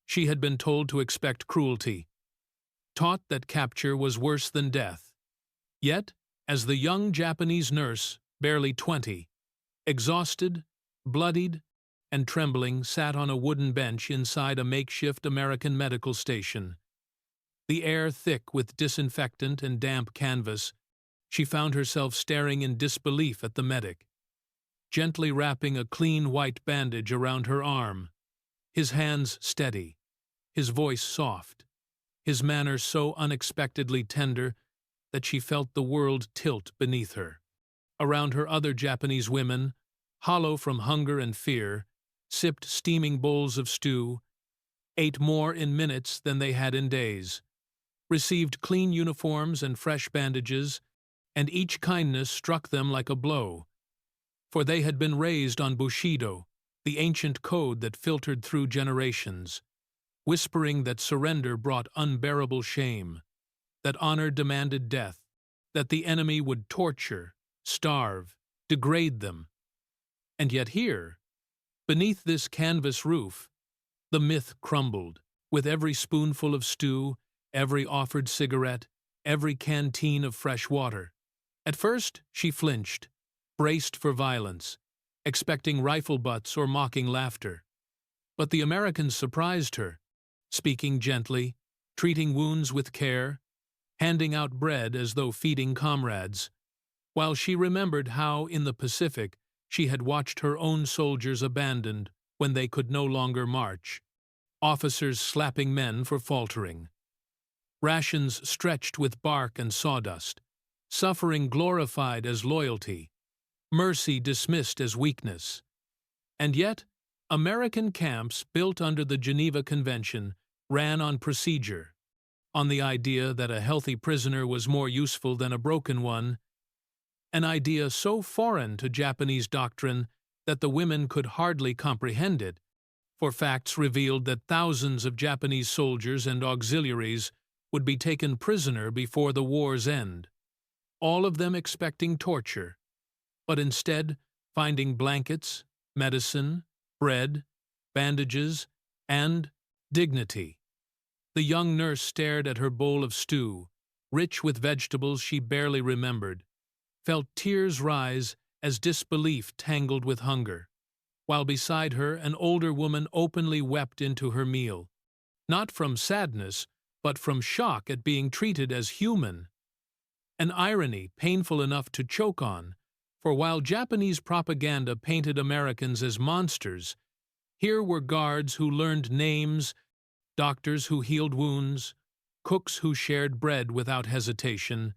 She had been told to expect cruelty, taught that capture was worse than death. Yet, as the young Japanese nurse, barely 20, exhausted, bloodied, and trembling, sat on a wooden bench inside a makeshift American medical station, the air thick with disinfectant and damp canvas, she found herself staring in disbelief at the medic, gently wrapping a clean white bandage around her arm, his hands steady, his voice soft, his manner so unexpectedly tender that she felt the world tilt beneath her. Around her other Japanese women, hollow from hunger and fear, sipped steaming bowls of stew, ate more in minutes than they had in days, received clean uniforms and fresh bandages, and each kindness struck them like a blow. For they had been raised on Bushido, the ancient code that filtered through generations, whispering that surrender brought unbearable shame, that honor demanded death, that the enemy would torture, starve, degrade them. And yet here, beneath this canvas roof, the myth crumbled, with every spoonful of stew, every offered cigarette, every canteen of fresh water. At first, she flinched, braced for violence, expecting rifle butts or mocking laughter. But the Americans surprised her, speaking gently, treating wounds with care, handing out bread as though feeding comrades, while she remembered how, in the Pacific, she had watched her own soldiers abandoned when they could no longer march, officers slapping men for faltering, rations stretched with bark and sawdust, suffering glorified as loyalty, mercy dismissed as weakness. And yet, American camps built under the Geneva Convention ran on procedure, on the idea that a healthy prisoner was more useful than a broken one, an idea so foreign to Japanese doctrine that the women could hardly comprehend it, for facts revealed that thousands of Japanese soldiers and auxiliaries would be taken prisoner before the war's end, all of them expecting torture, but instead finding blankets, medicine, bread, bandages, and dignity. The young nurse stared at her bowl of stew, rich with vegetables she barely remembered, felt tears rise as disbelief tangled with hunger, while beside her an older woman openly wept into her meal, not from sadness, but from shock at being treated as human. An irony painful enough to choke on, for while Japanese propaganda painted Americans as monsters, here were guards who learned names, doctors who healed wounds, cooks who shared bread without hesitation,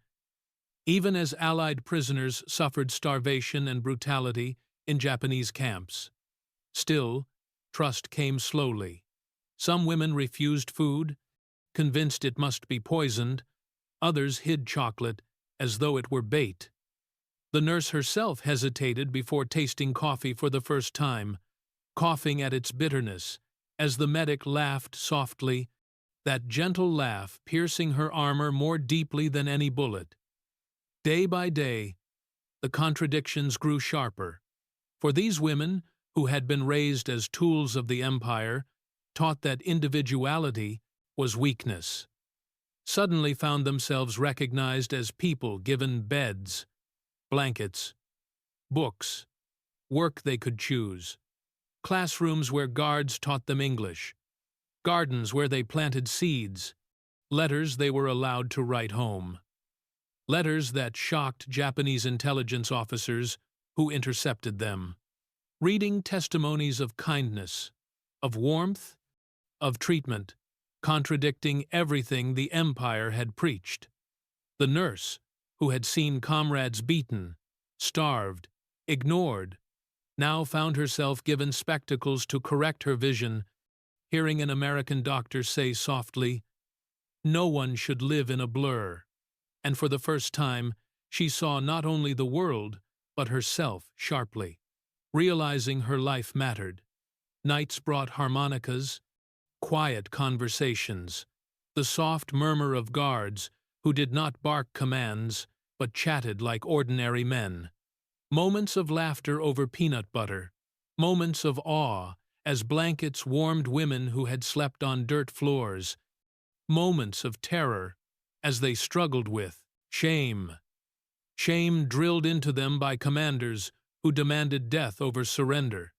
even as Allied prisoners suffered starvation and brutality in Japanese camps. Still, trust came slowly. Some women refused food, convinced it must be poisoned, others hid chocolate as though it were bait. The nurse herself hesitated before tasting coffee for the first time, coughing at its bitterness, as the medic laughed softly, that gentle laugh piercing her armor more deeply than any bullet. Day by day, the contradictions grew sharper, for these women, who had been raised as tools of the empire, taught that individuality was weakness, suddenly found themselves recognized as people given beds, blankets, books, work they could choose, classrooms where guards taught them English, gardens where they planted seeds, letters they were allowed to write home. Letters that shocked Japanese intelligence officers who intercepted them, reading testimonies of kindness, of warmth, of treatment, contradicting everything the empire had preached. The nurse, who had seen comrades beaten, starved, ignored, now found herself given spectacles to correct her vision, hearing an American doctor say softly, "No one should live in a blur." And for the first time, she saw not only the world, but herself sharply, realizing her life mattered. Nights brought harmonicas, quiet conversations, the soft murmur of guards who did not bark commands, but chatted like ordinary men. Moments of laughter over peanut butter, moments of awe as blankets warmed women who had slept on dirt floors, moments of terror as they struggled with shame. Shame drilled into them by commanders who demanded death over surrender.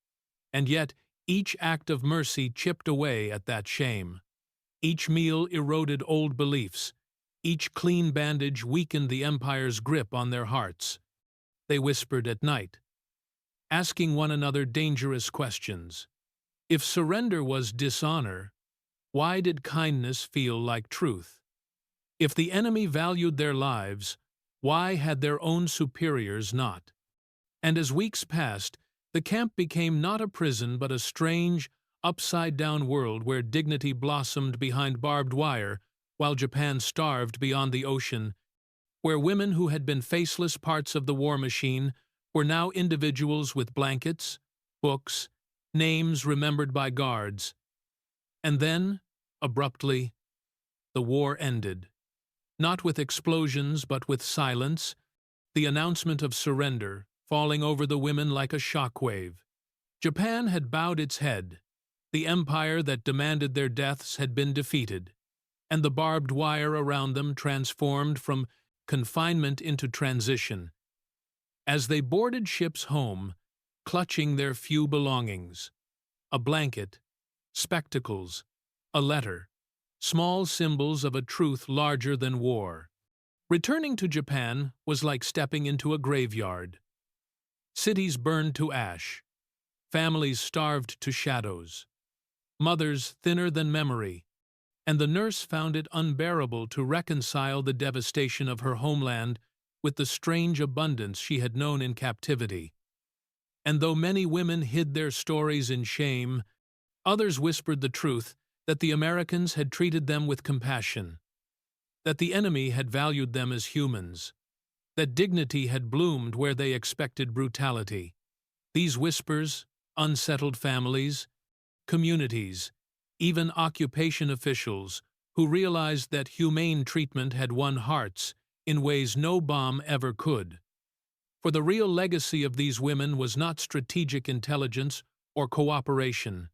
And yet, each act of mercy chipped away at that shame. Each meal eroded old beliefs. Each clean bandage weakened the Empire's grip on their hearts. They whispered at night, asking one another dangerous questions. If surrender was dishonor, why did kindness feel like truth? If the enemy valued their lives, why had their own superiors not? And as weeks passed, the camp became not a prison but a strange, upside-down world where dignity blossomed behind barbed wire while Japan starved beyond the ocean, where women who had been faceless parts of the war machine were now individuals with blankets, books, names remembered by guards. And then, abruptly, the war ended. Not with explosions but with silence, the announcement of surrender falling over the women like a shockwave. Japan had bowed its head. The empire that demanded their deaths had been defeated, and the barbed wire around them transformed from confinement into transition. As they boarded ships home, clutching their few belongings, a blanket, spectacles, a letter, small symbols of a truth larger than war. Returning to Japan was like stepping into a graveyard. Cities burned to ash, families starved to shadows, mothers thinner than memory, and the nurse found it unbearable to reconcile the devastation of her homeland with the strange abundance she had known in captivity. And though many women hid their stories in shame, others whispered the truth that the Americans had treated them with compassion, that the enemy had valued them as humans, that dignity had bloomed where they expected brutality. These whispers, unsettled families, communities, even occupation officials who realized that humane treatment had won hearts in ways no bomb ever could. For the real legacy of these women was not strategic intelligence or cooperation,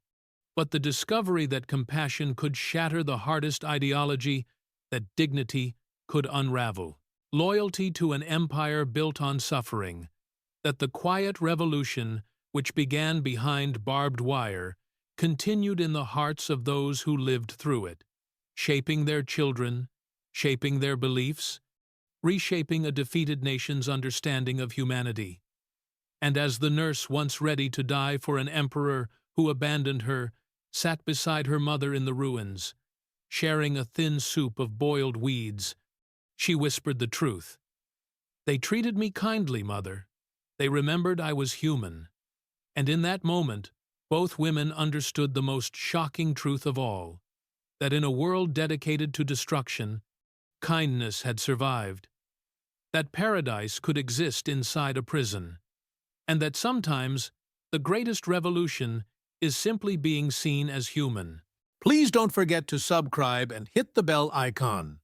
but the discovery that compassion could shatter the hardest ideology, that dignity could unravel. Loyalty to an empire built on suffering, that the quiet revolution which began behind barbed wire continued in the hearts of those who lived through it, shaping their children, shaping their beliefs, reshaping a defeated nation's understanding of humanity. And as the nurse, once ready to die for an emperor who abandoned her, sat beside her mother in the ruins, sharing a thin soup of boiled weeds, she whispered the truth. They treated me kindly, Mother. They remembered I was human. And in that moment, both women understood the most shocking truth of all, that in a world dedicated to destruction, kindness had survived, that paradise could exist inside a prison, and that sometimes the greatest revolution is simply being seen as human. Please don't forget to subscribe and hit the bell icon.